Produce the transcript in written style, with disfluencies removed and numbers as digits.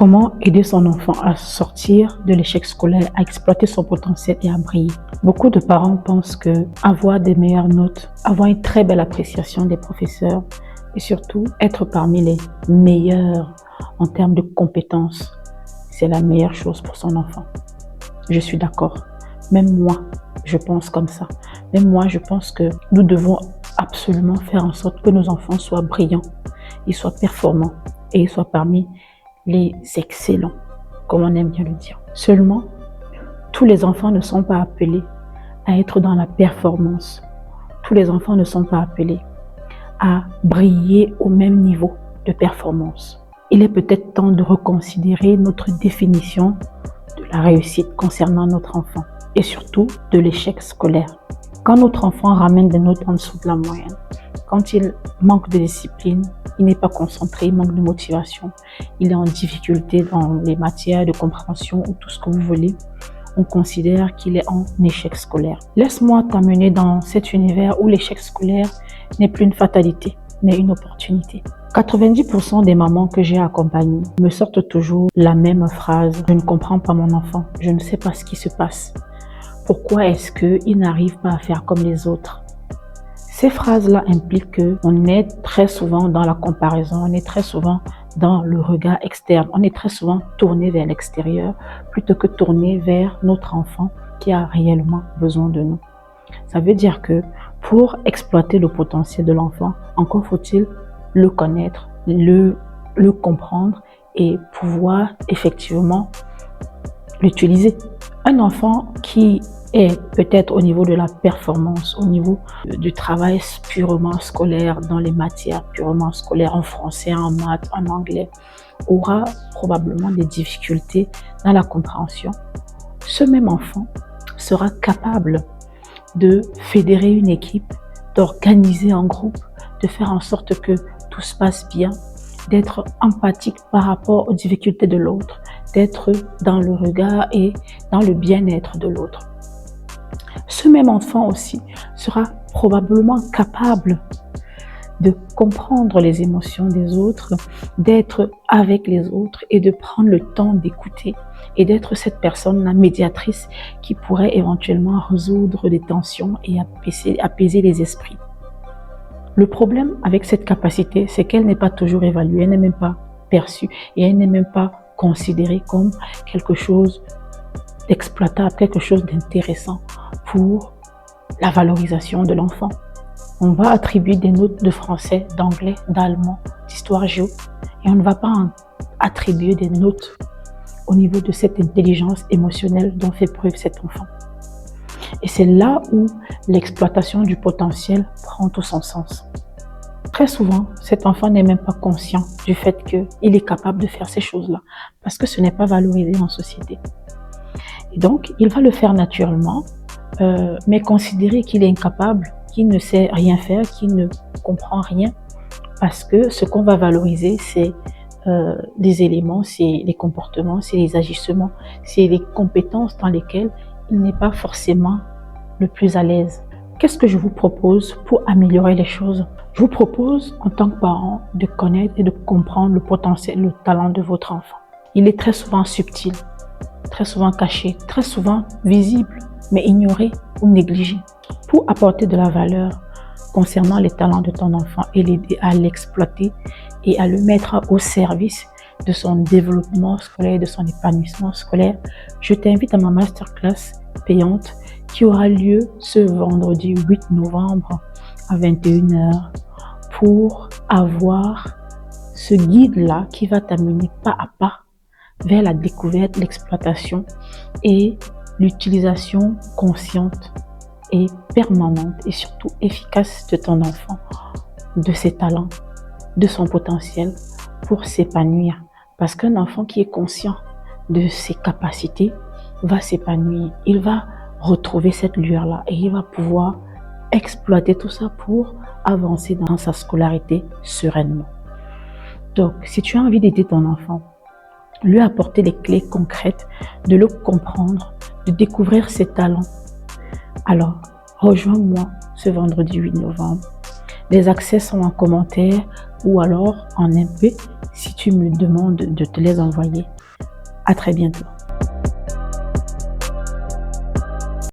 Comment aider son enfant à sortir de l'échec scolaire, à exploiter son potentiel et à briller? Beaucoup de parents pensent que avoir des meilleures notes, avoir une très belle appréciation des professeurs et surtout être parmi les meilleurs en termes de compétences, c'est la meilleure chose pour son enfant. Je suis d'accord. Même moi, je pense comme ça. Même moi, je pense que nous devons absolument faire en sorte que nos enfants soient brillants, ils soient performants et ils soient parmi les excellents, comme on aime bien le dire. Seulement, tous les enfants ne sont pas appelés à être dans la performance. Tous les enfants ne sont pas appelés à briller au même niveau de performance. Il est peut-être temps de reconsidérer notre définition de la réussite concernant notre enfant et surtout de l'échec scolaire. Quand notre enfant ramène des notes en dessous de la moyenne, quand il manque de discipline, il n'est pas concentré, il manque de motivation, il est en difficulté dans les matières de compréhension ou tout ce que vous voulez, on considère qu'il est en échec scolaire. Laisse-moi t'amener dans cet univers où l'échec scolaire n'est plus une fatalité, mais une opportunité. 90% des mamans que j'ai accompagnées me sortent toujours la même phrase: je ne comprends pas mon enfant, je ne sais pas ce qui se passe. Pourquoi est-ce qu'il n'arrive pas à faire comme les autres? Ces phrases-là impliquent qu'on est très souvent dans la comparaison, on est très souvent dans le regard externe, on est très souvent tourné vers l'extérieur plutôt que tourné vers notre enfant qui a réellement besoin de nous. Ça veut dire que pour exploiter le potentiel de l'enfant, encore faut-il le connaître, le comprendre et pouvoir effectivement l'utiliser. Un enfant qui est peut-être au niveau de la performance, au niveau du travail purement scolaire, dans les matières purement scolaires, en français, en maths, en anglais, aura probablement des difficultés dans la compréhension. Ce même enfant sera capable de fédérer une équipe, d'organiser un groupe, de faire en sorte que tout se passe bien, d'être empathique par rapport aux difficultés de l'autre, d'être dans le regard et dans le bien-être de l'autre. Ce même enfant aussi sera probablement capable de comprendre les émotions des autres, d'être avec les autres et de prendre le temps d'écouter et d'être cette personne, la médiatrice qui pourrait éventuellement résoudre des tensions et apaiser les esprits. Le problème avec cette capacité, c'est qu'elle n'est pas toujours évaluée, elle n'est même pas perçue et elle n'est même pas considérée comme quelque chose d'exploitable, quelque chose d'intéressant pour la valorisation de l'enfant. On va attribuer des notes de français, d'anglais, d'allemand, d'histoire géo et on ne va pas attribuer des notes au niveau de cette intelligence émotionnelle dont fait preuve cet enfant. Et c'est là où l'exploitation du potentiel prend tout son sens. Très souvent, cet enfant n'est même pas conscient du fait qu'il est capable de faire ces choses-là parce que ce n'est pas valorisé en société. Et donc, il va le faire naturellement, mais considérer qu'il est incapable, qu'il ne sait rien faire, qu'il ne comprend rien, parce que ce qu'on va valoriser, c'est les éléments, c'est les comportements, c'est les agissements, c'est les compétences dans lesquelles il n'est pas forcément le plus à l'aise. Qu'est-ce que je vous propose pour améliorer les choses? Je vous propose, en tant que parent, de connaître et de comprendre le potentiel, le talent de votre enfant. Il est très souvent subtil, très souvent caché, très souvent visible, mais ignoré ou négligé. Pour apporter de la valeur concernant les talents de ton enfant et l'aider à l'exploiter et à le mettre au service de son développement scolaire, de son épanouissement scolaire, je t'invite à ma masterclass payante qui aura lieu ce vendredi 8 novembre à 21h pour avoir ce guide-là qui va t'amener pas à pas vers la découverte, l'exploitation et l'utilisation consciente et permanente et surtout efficace de ton enfant, de ses talents, de son potentiel pour s'épanouir. Parce qu'un enfant qui est conscient de ses capacités va s'épanouir. Il va retrouver cette lueur-là et il va pouvoir exploiter tout ça pour avancer dans sa scolarité sereinement. Donc, si tu as envie d'aider ton enfant, lui apporter les clés concrètes, de le comprendre, de découvrir ses talents, alors rejoins-moi ce vendredi 8 novembre. Les accès sont en commentaire ou alors en MP si tu me demandes de te les envoyer. À très bientôt.